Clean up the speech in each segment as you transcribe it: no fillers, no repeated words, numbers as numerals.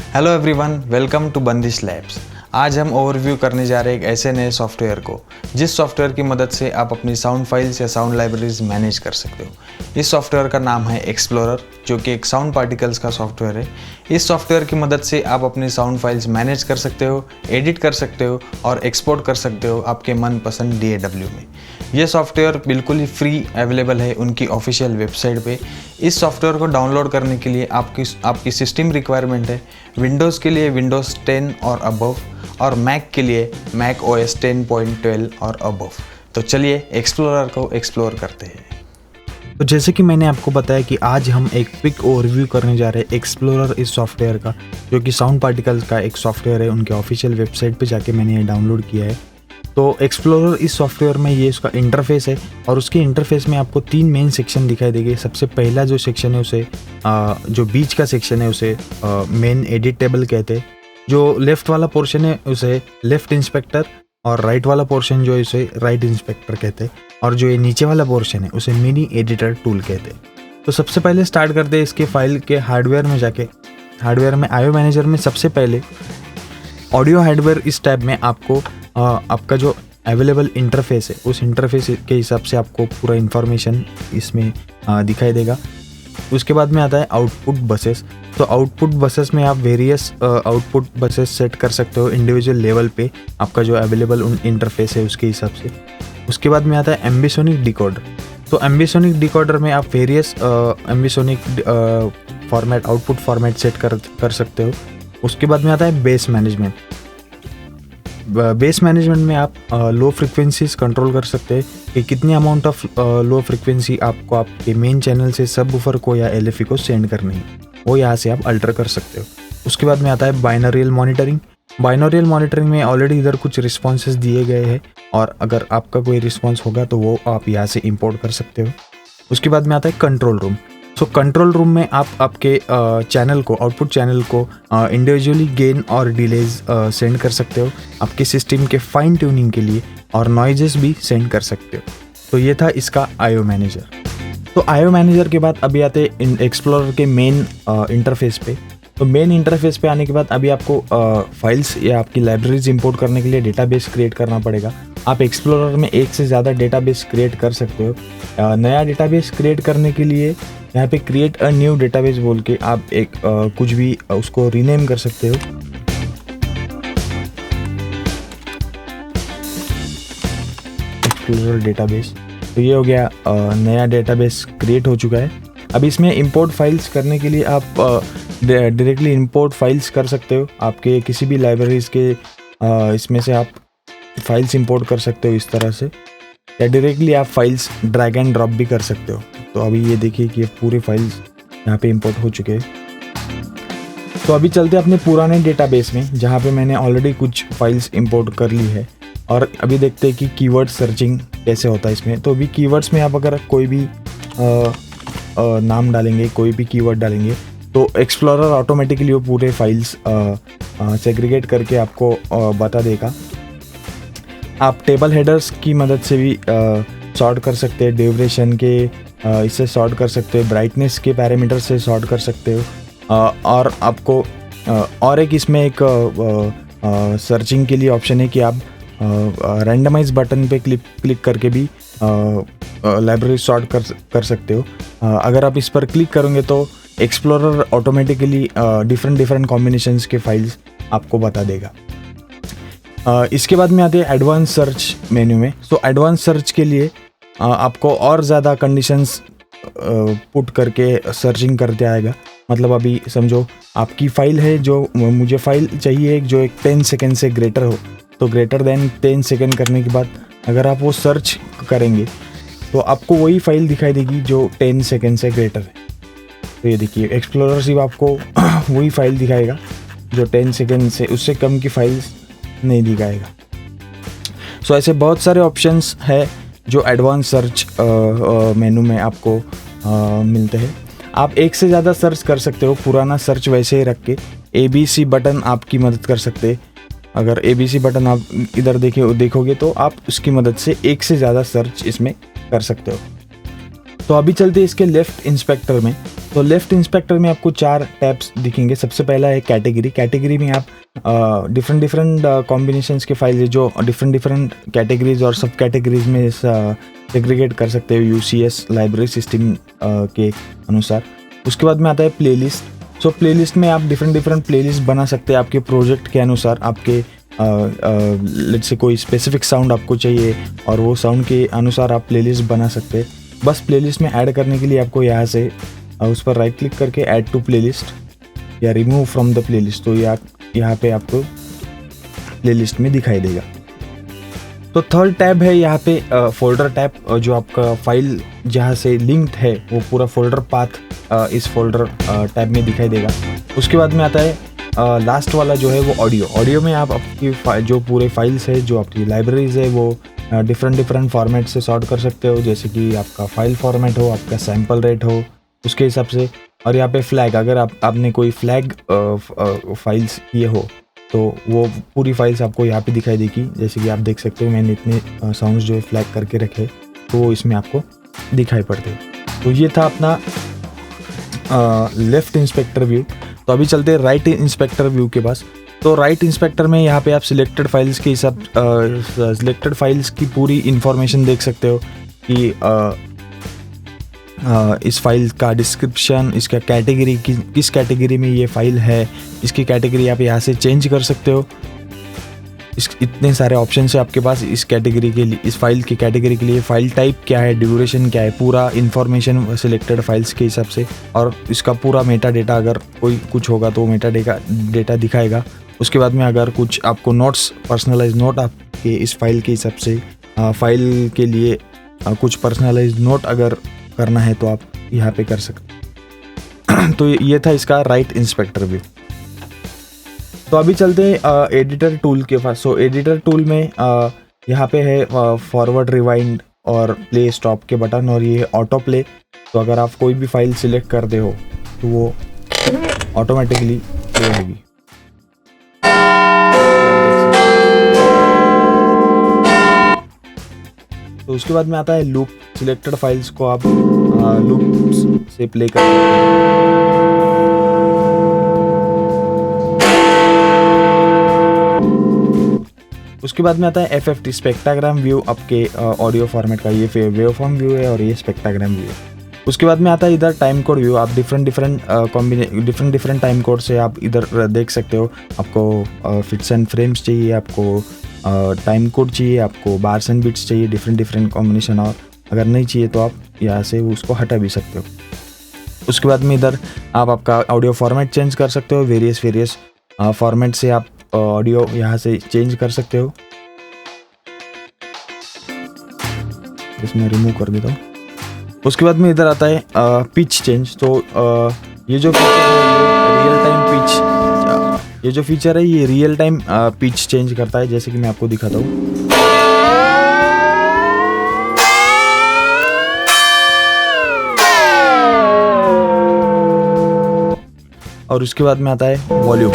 Hello everyone, welcome to बंदिश labs. आज हम ओवरव्यू करने जा रहे हैं एक ऐसे नए सॉफ्टवेयर को जिस सॉफ्टवेयर की मदद से आप अपनी साउंड फाइल्स या साउंड लाइब्रेरीज मैनेज कर सकते हो। इस सॉफ्टवेयर का नाम है एक्सप्लोरर, जो कि एक साउंड पार्टिकल्स का सॉफ्टवेयर है। इस सॉफ्टवेयर की मदद से आप अपनी साउंड फाइल्स मैनेज कर सकते हो, एडिट कर सकते हो और एक्सपोर्ट कर सकते हो आपके मनपसंद DAW में। यह सॉफ्टवेयर बिल्कुल ही फ्री अवेलेबल है उनकी ऑफिशियल वेबसाइट पे। इस सॉफ्टवेयर को डाउनलोड करने के लिए आपकी सिस्टम रिक्वायरमेंट है विंडोज़ के लिए विंडोज़ 10 और अबव, और मैक के लिए मैक OS 10.12 और अबव। तो चलिए एक्सप्लोरर को एक्सप्लोर करते हैं। तो जैसे कि मैंने आपको बताया कि आज हम एक क्विक ओवरव्यू करने जा रहे हैं एक्सप्लोरर इस सॉफ्टवेयर का, जो कि साउंड पार्टिकल्स का एक सॉफ्टवेयर है। उनके ऑफिशियल वेबसाइट पे जाके मैंने ये डाउनलोड किया है। तो एक्सप्लोरर इस सॉफ्टवेयर में ये उसका इंटरफेस है, और उसके इंटरफेस में आपको 3 मेन सेक्शन दिखाई देंगे। सबसे पहला जो सेक्शन है उसे जो बीच का सेक्शन है उसे मेन एडिट टेबल कहते हैं। जो लेफ्ट वाला पोर्शन है उसे लेफ्ट इंस्पेक्टर, और राइट वाला पोर्शन जो है उसे राइट इंस्पेक्टर कहते हैं, और जो ये नीचे वाला पोर्शन है उसे मिनी एडिटर टूल कहते हैं। तो सबसे पहले स्टार्ट करते हैं इसके फाइल के हार्डवेयर में जाके। हार्डवेयर में आयो मैनेजर में सबसे पहले ऑडियो हार्डवेयर इस टैब में आपको आपका जो अवेलेबल इंटरफेस है उस इंटरफेस के हिसाब से आपको पूरा इन्फॉर्मेशन इसमें दिखाई देगा। उसके बाद में आता है आउटपुट बसेस। तो आउटपुट बसेस में आप वेरियस आउटपुट बसेस सेट कर सकते हो इंडिविजुअल लेवल पे, आपका जो अवेलेबल इंटरफेस है उसके हिसाब से। उसके बाद में आता है एम्बिसोनिक डिकोडर। तो एम्बिसोनिक डिकोडर में आप various ambisonic format output format set कर सकते हो। उसके बाद में आता है बेस मैनेजमेंट। बेस मैनेजमेंट में आप लो फ्रिक्वेंसीज कंट्रोल कर सकते हैं कि कितनी अमाउंट ऑफ लो फ्रिक्वेंसी आपको आपके मेन चैनल से सब वूफर को या LFE को सेंड करनी है, वो यहाँ से आप अल्टर कर सकते हो। उसके बाद में आता है बाइनोरियल मॉनिटरिंग। बाइनोरियल मॉनिटरिंग में ऑलरेडी इधर कुछ रिस्पॉन्सेज दिए गए हैं, और अगर आपका कोई रिस्पॉन्स होगा तो वो आप यहाँ से इंपोर्ट कर सकते हो। उसके बाद में आता है control room. So control room में आप आपके चैनल को, आउटपुट चैनल को इंडिविजुअली गेन और डिलेज सेंड कर सकते हो आपके सिस्टम के फाइन ट्यूनिंग के लिए, और नॉइजेस भी सेंड कर सकते हो। तो ये था इसका आयो मैनेजर। तो आयो मैनेजर के बाद अभी आते एक्सप्लोरर के मेन इंटरफेस पे। तो मेन इंटरफेस पे आने के बाद अभी आपको फाइल्स या आपकी लाइब्रेरीज इंपोर्ट करने के लिए डेटाबेस क्रिएट करना पड़ेगा। आप एक्सप्लोरर में एक से ज़्यादा डेटाबेस क्रिएट कर सकते हो। नया डेटाबेस क्रिएट करने के लिए यहाँ पे क्रिएट अ न्यू डेटाबेस बोल के आप एक कुछ भी उसको रीनेम कर सकते हो। एक्सप्लोरर डेटाबेस, तो ये हो गया नया डेटाबेस क्रिएट हो चुका है। अब इसमें इंपोर्ट फाइल्स करने के लिए आप डायरेक्टली इंपोर्ट फाइल्स कर सकते हो। आपके किसी भी लाइब्रेरीज के इसमें से आप फाइल्स इंपोर्ट कर सकते हो इस तरह से, या डायरेक्टली आप फाइल्स ड्रैग एंड ड्रॉप भी कर सकते हो। तो अभी ये देखिए कि पूरे फाइल्स यहाँ पे इंपोर्ट हो चुके हैं। तो अभी चलते हैं अपने पुराने डेटाबेस में, जहाँ पे मैंने ऑलरेडी कुछ फाइल्स इंपोर्ट कर ली है, और अभी देखते हैं कि कीवर्ड सर्चिंग कैसे होता है इसमें। तो अभी कीवर्ड्स में आप अगर कोई भी नाम डालेंगे, कोई भी कीवर्ड डालेंगे, तो एक्सप्लोरर ऑटोमेटिकली वो पूरे फाइल्स सेग्रीगेट करके आपको बता देगा। आप टेबल हेडर्स की मदद से भी सॉर्ट कर सकते हैं, ड्यूरेशन के इससे सॉर्ट कर सकते हो, ब्राइटनेस के पैरामीटर से सॉर्ट कर सकते हो, और आपको और एक इसमें एक सर्चिंग के लिए ऑप्शन है कि आप रैंडमाइज बटन पे क्लिक करके भी लाइब्रेरी सॉर्ट कर सकते हो। अगर आप इस पर क्लिक करोगे तो एक्सप्लोरर ऑटोमेटिकली डिफरेंट कॉम्बिनेशंस के फाइल्स आपको बता देगा। इसके बाद में आते हैं एडवांस सर्च मेन्यू में। तो एडवांस सर्च के लिए आपको और ज़्यादा कंडीशंस पुट करके सर्चिंग करते आएगा। मतलब अभी समझो आपकी फ़ाइल है, जो मुझे फ़ाइल चाहिए जो एक 10 सेकेंड से ग्रेटर हो, तो ग्रेटर देन 10 सेकेंड करने के बाद अगर आप वो सर्च करेंगे तो आपको वही फ़ाइल दिखाई देगी जो 10 सेकेंड से ग्रेटर है। तो ये देखिए एक्सप्लोरर सिर्फ आपको वही फ़ाइल दिखाएगा जो 10 सेकेंड से उससे कम की फाइल्स नहीं दिखाएगा। सो ऐसे बहुत सारे ऑप्शंस है जो एडवांस सर्च मेनू में आपको मिलते हैं। आप एक से ज़्यादा सर्च कर सकते हो, पुराना सर्च वैसे ही रख के। ABC बटन आपकी मदद कर सकते हैं। अगर ABC बटन आप इधर देखोगे तो आप उसकी मदद से एक से ज़्यादा सर्च इसमें कर सकते हो। तो अभी चलते हैं इसके लेफ्ट इंस्पेक्टर में। तो लेफ्ट इंस्पेक्टर में आपको 4 टैब्स दिखेंगे। सबसे पहला है कैटेगरी। कैटेगरी में आप डिफरेंट कॉम्बिनेशंस के फाइल्स जो डिफरेंट कैटेगरीज और सब कैटेगरीज में सेग्रीगेट कर सकते हो यूसीएस लाइब्रेरी सिस्टम के अनुसार। उसके बाद में आता है प्लेलिस्ट। सो प्लेलिस्ट में आप डिफरेंट प्लेलिस्ट बना सकते हैं आपके प्रोजेक्ट के अनुसार। आपके लेट्स से कोई स्पेसिफिक साउंड आपको चाहिए और वो साउंड के अनुसार आप प्लेलिस्ट बना सकते हैं। बस प्लेलिस्ट में ऐड करने के लिए आपको यहाँ से उस पर राइट क्लिक करके ऐड टू प्लेलिस्ट या रिमूव फ्रॉम द प्लेलिस्ट, तो यहाँ पे आपको प्लेलिस्ट में दिखाई देगा। तो थर्ड टैब है यहाँ पे फोल्डर टैब, जो आपका फाइल जहाँ से लिंक्ड है वो पूरा फोल्डर पाथ इस फोल्डर टैब में दिखाई देगा। उसके बाद में आता है लास्ट वाला जो है वो ऑडियो। ऑडियो में आप आपकी जो पूरे फाइल्स है, जो आपकी लाइब्रेरीज है, वो डिफरेंट फॉर्मेट से सॉर्ट कर सकते हो, जैसे कि आपका फाइल फॉर्मेट हो, आपका सैम्पल रेट हो, उसके हिसाब से। और यहाँ पे फ्लैग, अगर आपने कोई फ्लैग फाइल्स किए हो तो वो पूरी फाइल्स आपको यहाँ पे दिखाई देगी। जैसे कि आप देख सकते हो मैंने इतने साउंड्स जो है फ्लैग करके रखे तो वो इसमें आपको दिखाई पड़ते हैं। तो ये था अपना लेफ्ट इंस्पेक्टर व्यू। तो अभी चलते हैं राइट इंस्पेक्टर व्यू के पास। तो राइट इंस्पेक्टर में यहाँ पे आप सिलेक्टेड फाइल्स के हिसाब सिलेक्टेड फाइल्स की पूरी इंफॉर्मेशन देख सकते हो कि इस फाइल का डिस्क्रिप्शन, इसका कैटेगरी, किस कैटेगरी में ये फाइल है, इसकी कैटेगरी आप यहाँ से चेंज कर सकते हो। इतने सारे ऑप्शन है आपके पास इस कैटेगरी के लिए, इस फाइल की कैटेगरी के लिए। फाइल टाइप क्या है, ड्यूरेशन क्या है, पूरा इन्फॉर्मेशन सिलेक्टेड फाइल्स के हिसाब से। और इसका पूरा मेटा डेटा, अगर कोई कुछ होगा तो मेटा डेटा दिखाएगा। उसके बाद में अगर कुछ आपको नोट्स, पर्सनलाइज नोट आपके इस फाइल के हिसाब से, फाइल के लिए कुछ पर्सनलाइज नोट अगर करना है तो आप यहाँ पे कर सकते। तो ये था इसका राइट इंस्पेक्टर व्यू। तो अभी चलते हैं एडिटर टूल के पास। सो एडिटर टूल में यहाँ पे है फॉरवर्ड, रिवाइंड और प्ले स्टॉप के बटन, और ये ऑटो प्ले। तो अगर आप कोई भी फाइल सिलेक्ट करते हो तो वो ऑटोमेटिकली प्ले होगी। तो उसके बाद में आता है लूप। सिलेक्टेड फाइल्स को आप लूप से प्ले कर सकते हैं। उसके बाद में आता है FFT, स्पेक्ट्राग्राम व्यू, आपके ऑडियो फॉर्मेट का। ये वेवफॉर्म व्यू है और ये स्पेक्ट्राग्राम व्यू है। उसके बाद में आता है इधर टाइम कोड व्यू। आप डिफरेंट टाइम कोड से आप इधर देख सकते हो। आपको फिट्स एंड फ्रेम्स चाहिए, आपको टाइम कोड चाहिए, आपको बार्स एंड बिट्स चाहिए, डिफरेंट कॉम्बिनेशन। और अगर नहीं चाहिए तो आप यहाँ से उसको हटा भी सकते हो। उसके बाद में इधर आप आपका ऑडियो फॉर्मेट चेंज कर सकते हो। वेरियस फॉर्मेट से आप ऑडियो यहाँ से चेंज कर सकते हो। इसमें रिमूव कर देता हूँ। उसके बाद में इधर आता है पिच चेंज। तो ये जो फीचर है ये रियल टाइम पिच, ये जो फीचर है ये रियल टाइम पिच चेंज करता है। जैसे कि मैं आपको दिखाता हूँ। और उसके बाद में आता है वॉल्यूम।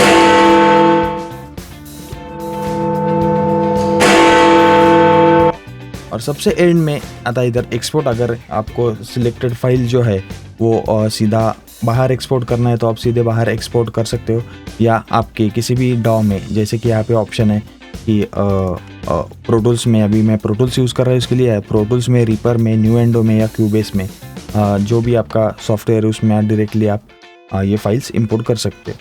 और सबसे एंड में आता है इधर एक्सपोर्ट। अगर आपको सिलेक्टेड फाइल जो है वो सीधा बाहर एक्सपोर्ट करना है तो आप सीधे बाहर एक्सपोर्ट कर सकते हो, या आपके किसी भी डॉ में, जैसे कि यहाँ पे ऑप्शन है कि प्रो टूल्स में, अभी मैं प्रो टूल्स यूज़ कर रहा हूँ इसके लिए, प्रो टूल्स में, रीपर में, न्यूएंडो में या क्यूबेस में, जो भी आपका सॉफ्टवेयर है उसमें डायरेक्टली आप ये फाइल्स इंपोर्ट कर सकते हो।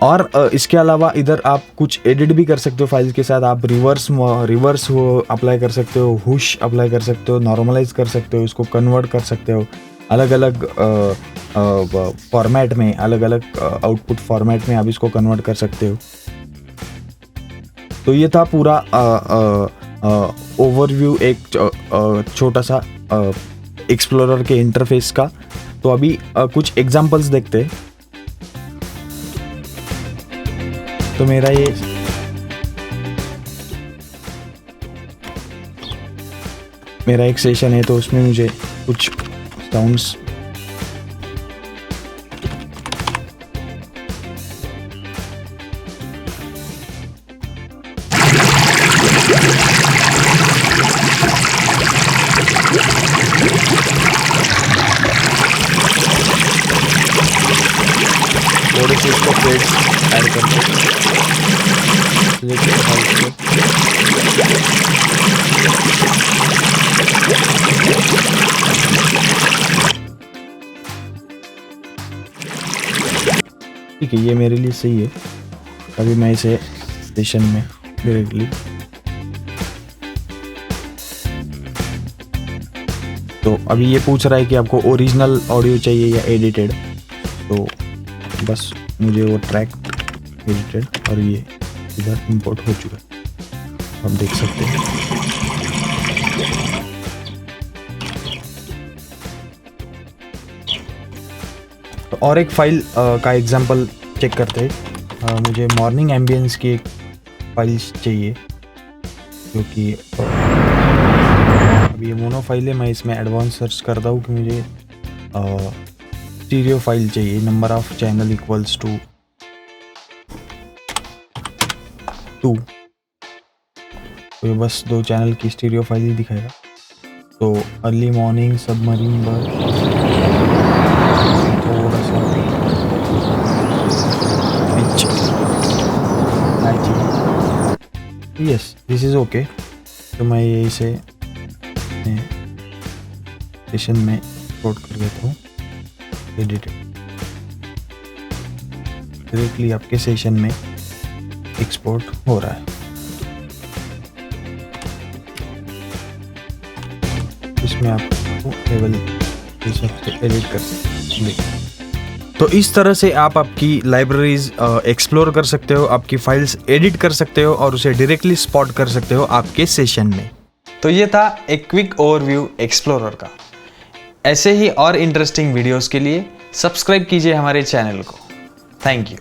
और इसके अलावा इधर आप कुछ एडिट भी कर सकते हो फाइल्स के साथ। आप रिवर्स वो अप्लाई कर सकते हो, हुश अप्लाई कर सकते हो, नॉर्मलाइज कर सकते हो, इसको कन्वर्ट कर सकते हो अलग अलग फॉर्मेट में, अलग अलग आउटपुट फॉर्मेट में आप इसको कन्वर्ट कर सकते हो। तो ये था पूरा ओवरव्यू, एक छोटा सा एक्सप्लोरर के इंटरफेस का। तो अभी कुछ एग्जांपल्स देखते हैं। तो मेरा एक सेशन है तो उसमें मुझे कुछ साउंड्स ऐड करके सिलेक्ट फाइल्स को ठीक है, ये मेरे लिए सही है। अभी मैं इसे सेशन में डायरेक्टली, तो अभी ये पूछ रहा है कि आपको ओरिजिनल ऑडियो चाहिए या एडिटेड, तो बस मुझे वो ट्रैक एडिटेड और ये इधर इंपोर्ट हो चुका है, आप देख सकते हैं। तो और एक फाइल का एग्जांपल चेक करते हैं। मुझे मॉर्निंग एम्बियंस की एक फाइल चाहिए, जो कि अभी ये मोनो फाइल है। मैं इसमें एडवांस सर्च करता हूँ कि मुझे स्टीरियो फाइल चाहिए। Number of channel equals to 2, तो ये बस 2 चैनल की स्टीरियो फाइल ही दिखाएगा। तो अर्ली मॉर्निंग सबमरीन बर्ड, थोड़ा सा यस, दिस इज़ ओके। तो मैं ये इसे सेशन में एक्सपोर्ट कर देता हूँ, एडिटेड डायरेक्टली आपके सेशन में एक्सपोर्ट हो रहा है। इसमें आप लेवल एडिट कर सकते हैं। तो इस तरह से आप आपकी लाइब्रेरीज एक्सप्लोर कर सकते हो, आपकी फाइल्स एडिट कर सकते हो और उसे डायरेक्टली स्पॉट कर सकते हो आपके सेशन में। तो ये था एक क्विक ओवरव्यू एक्सप्लोरर का। ऐसे ही और इंटरेस्टिंग वीडियोस के लिए सब्सक्राइब कीजिए हमारे चैनल को। Thank you.